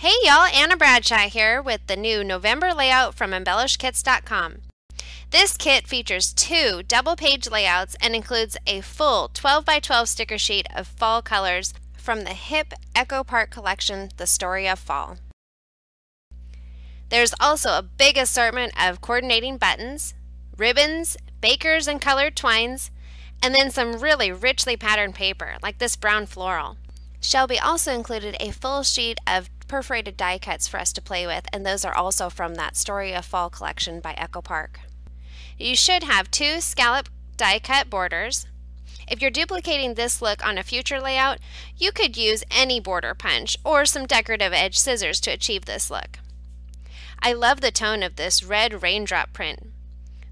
Hey y'all, Anna Bradshaw here with the new November layout from embellishkits.com. This kit features 2 double-page layouts and includes a full 12 by 12 sticker sheet of fall colors from the hip Echo Park collection, The Story of Fall. There's also a big assortment of coordinating buttons, ribbons, bakers and colored twines, and then some really richly patterned paper, like this brown floral. Shelby also included a full sheet of perforated die cuts for us to play with, and those are also from that Story of Fall collection by Echo Park. You should have 2 scallop die cut borders. If you're duplicating this look on a future layout, you could use any border punch or some decorative edge scissors to achieve this look. I love the tone of this red raindrop print.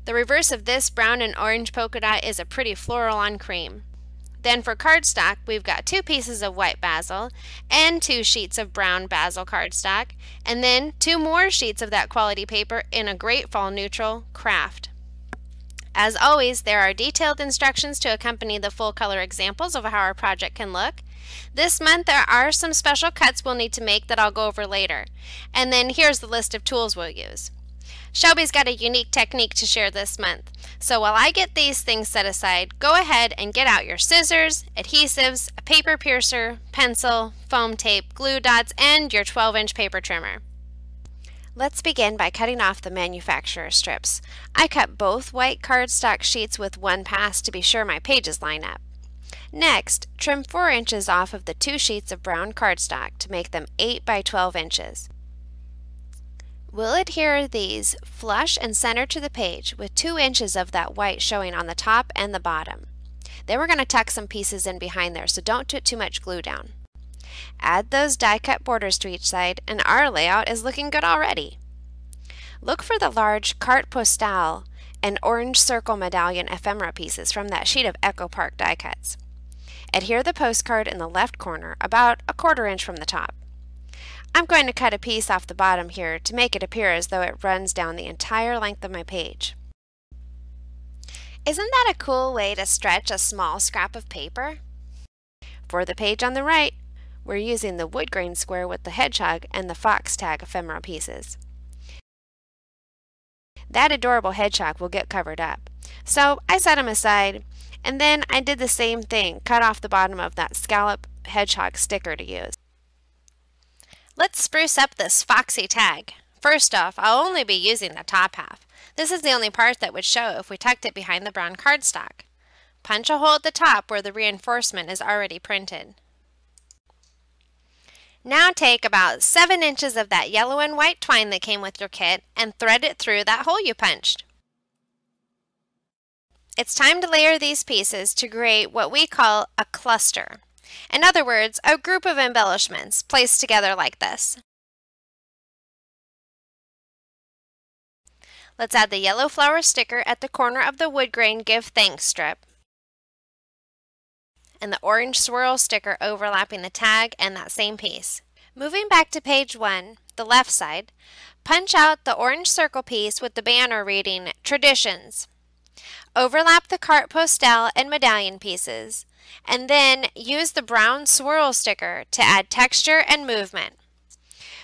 The reverse of this brown and orange polka dot is a pretty floral on cream. Then for cardstock, we've got 2 pieces of white basil and 2 sheets of brown basil cardstock, and then 2 more sheets of that quality paper in a great fall neutral craft. As always, there are detailed instructions to accompany the full color examples of how our project can look. This month there are some special cuts we'll need to make that I'll go over later. And then here's the list of tools we'll use. Shelby's got a unique technique to share this month. So while I get these things set aside, go ahead and get out your scissors, adhesives, a paper piercer, pencil, foam tape, glue dots, and your 12-inch paper trimmer. Let's begin by cutting off the manufacturer strips. I cut both white cardstock sheets with 1 pass to be sure my pages line up. Next, trim 4 inches off of the 2 sheets of brown cardstock to make them 8 by 12 inches. We'll adhere these flush and center to the page with 2 inches of that white showing on the top and the bottom. Then we're going to tuck some pieces in behind there, so don't put too much glue down. Add those die cut borders to each side and our layout is looking good already. Look for the large carte postale and orange circle medallion ephemera pieces from that sheet of Echo Park die cuts. Adhere the postcard in the left corner about 1/4 inch from the top. I'm going to cut a piece off the bottom here to make it appear as though it runs down the entire length of my page. Isn't that a cool way to stretch a small scrap of paper? For the page on the right, we're using the wood grain square with the hedgehog and the fox tag ephemera pieces. That adorable hedgehog will get covered up, so I set him aside, and then I did the same thing, cut off the bottom of that scallop hedgehog sticker to use. Let's spruce up this foxy tag. First off, I'll only be using the top half. This is the only part that would show if we tucked it behind the brown cardstock. Punch a hole at the top where the reinforcement is already printed. Now take about 7 inches of that yellow and white twine that came with your kit and thread it through that hole you punched. It's time to layer these pieces to create what we call a cluster. In other words, a group of embellishments placed together like this. Let's add the yellow flower sticker at the corner of the wood grain Give Thanks strip, and the orange swirl sticker overlapping the tag and that same piece. Moving back to page 1, the left side, punch out the orange circle piece with the banner reading Traditions. Overlap the carte postale and medallion pieces, and then use the brown swirl sticker to add texture and movement.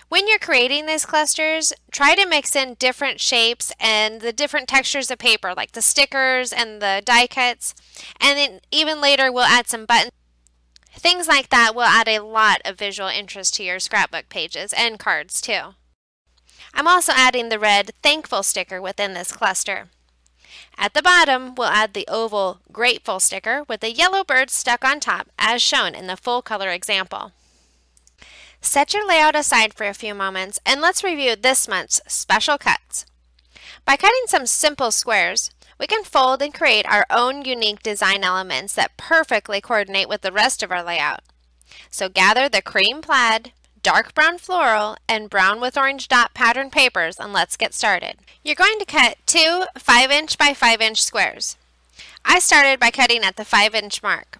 When you're creating these clusters, try to mix in different shapes and the different textures of paper, like the stickers and the die cuts, and then even later we'll add some buttons. Things like that will add a lot of visual interest to your scrapbook pages and cards too. I'm also adding the red Thankful sticker within this cluster. At the bottom, we'll add the oval Grateful sticker with a yellow bird stuck on top as shown in the full color example. Set your layout aside for a few moments and let's review this month's special cuts. By cutting some simple squares, we can fold and create our own unique design elements that perfectly coordinate with the rest of our layout. So gather the cream plaid, dark brown floral, and brown with orange dot pattern papers and let's get started. You're going to cut 2 5-inch by 5-inch squares. I started by cutting at the 5-inch mark.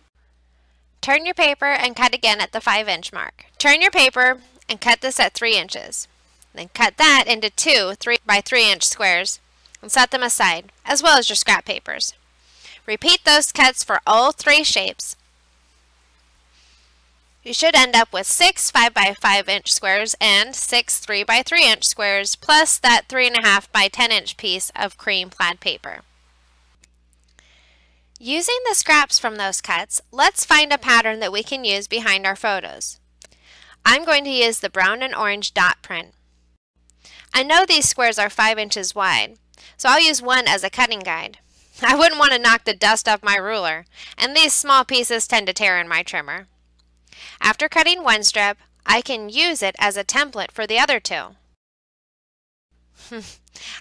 Turn your paper and cut again at the 5-inch mark. Turn your paper and cut this at 3 inches. Then cut that into 2 3 by 3-inch squares and set them aside, as well as your scrap papers. Repeat those cuts for all 3 shapes. You should end up with 6 5x5" squares and 6 3x3" squares, plus that 3.5 by 10" piece of cream plaid paper. Using the scraps from those cuts, let's find a pattern that we can use behind our photos. I'm going to use the brown and orange dot print. I know these squares are 5 inches wide, so I'll use one as a cutting guide. I wouldn't want to knock the dust off my ruler, and these small pieces tend to tear in my trimmer. After cutting one strip, I can use it as a template for the other two.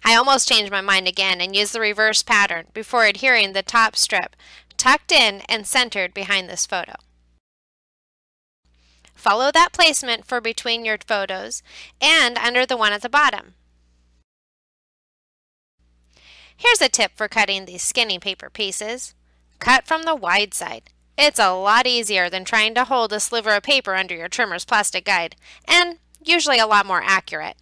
I almost changed my mind again and used the reverse pattern before adhering the top strip, tucked in and centered behind this photo. Follow that placement for between your photos and under the one at the bottom. Here's a tip for cutting these skinny paper pieces. Cut from the wide side. It's a lot easier than trying to hold a sliver of paper under your trimmer's plastic guide, and usually a lot more accurate.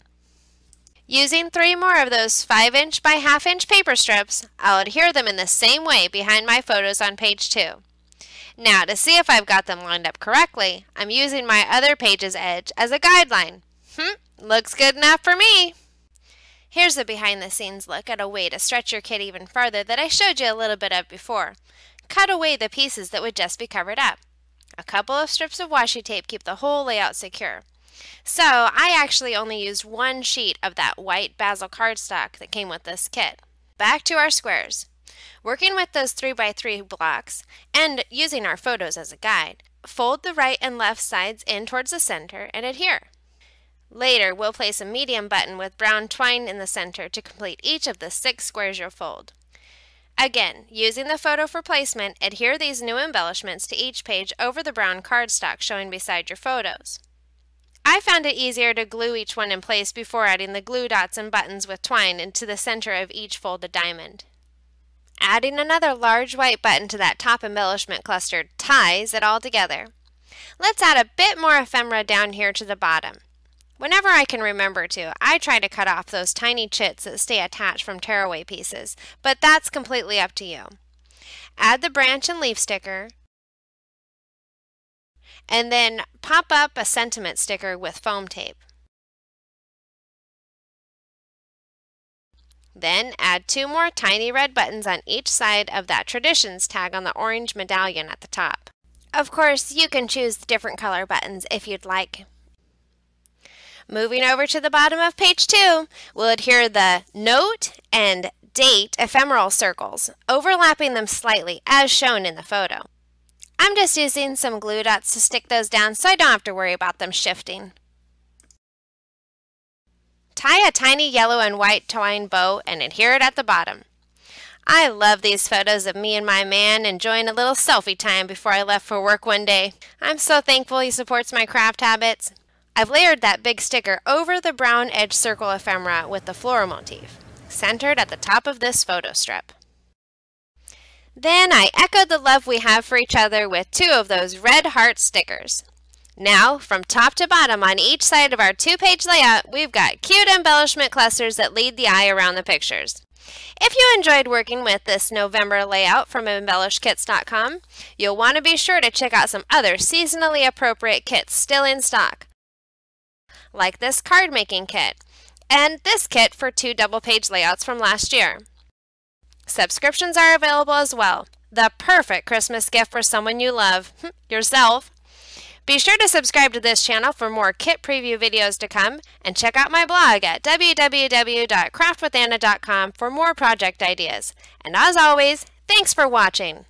Using 3 more of those 5 inch by 1/2 inch paper strips, I'll adhere them in the same way behind my photos on page 2. Now, to see if I've got them lined up correctly, I'm using my other page's edge as a guideline. Looks good enough for me. Here's a behind the scenes look at a way to stretch your kit even farther that I showed you a little bit of before. Cut away the pieces that would just be covered up. A couple of strips of washi tape keep the whole layout secure. So I actually only used 1 sheet of that white basil cardstock that came with this kit. Back to our squares. Working with those 3x3 blocks and using our photos as a guide, fold the right and left sides in towards the center and adhere. Later, we'll place a medium button with brown twine in the center to complete each of the 6 squares you'll fold. Again, using the photo for placement, adhere these new embellishments to each page over the brown cardstock showing beside your photos. I found it easier to glue each one in place before adding the glue dots and buttons with twine into the center of each folded diamond. Adding another large white button to that top embellishment cluster ties it all together. Let's add a bit more ephemera down here to the bottom. Whenever I can remember to, I try to cut off those tiny chits that stay attached from tearaway pieces, but that's completely up to you. Add the branch and leaf sticker, and then pop up a sentiment sticker with foam tape. Then add 2 more tiny red buttons on each side of that Traditions tag on the orange medallion at the top. Of course, you can choose different color buttons if you'd like. Moving over to the bottom of page 2, we'll adhere the note and date ephemeral circles, overlapping them slightly as shown in the photo. I'm just using some glue dots to stick those down so I don't have to worry about them shifting. Tie a tiny yellow and white twine bow and adhere it at the bottom. I love these photos of me and my man enjoying a little selfie time before I left for work one day. I'm so thankful he supports my craft habits. I've layered that big sticker over the brown edge circle ephemera with the floral motif, centered at the top of this photo strip. Then I echoed the love we have for each other with 2 of those red heart stickers. Now, from top to bottom on each side of our 2-page layout, we've got cute embellishment clusters that lead the eye around the pictures. If you enjoyed working with this November layout from embellishkits.com, you'll want to be sure to check out some other seasonally appropriate kits still in stock, like this card making kit, and this kit for 2 double-page layouts from last year. Subscriptions are available as well, the perfect Christmas gift for someone you love, yourself. Be sure to subscribe to this channel for more kit preview videos to come, and check out my blog at www.craftwithanna.com for more project ideas. And as always, thanks for watching!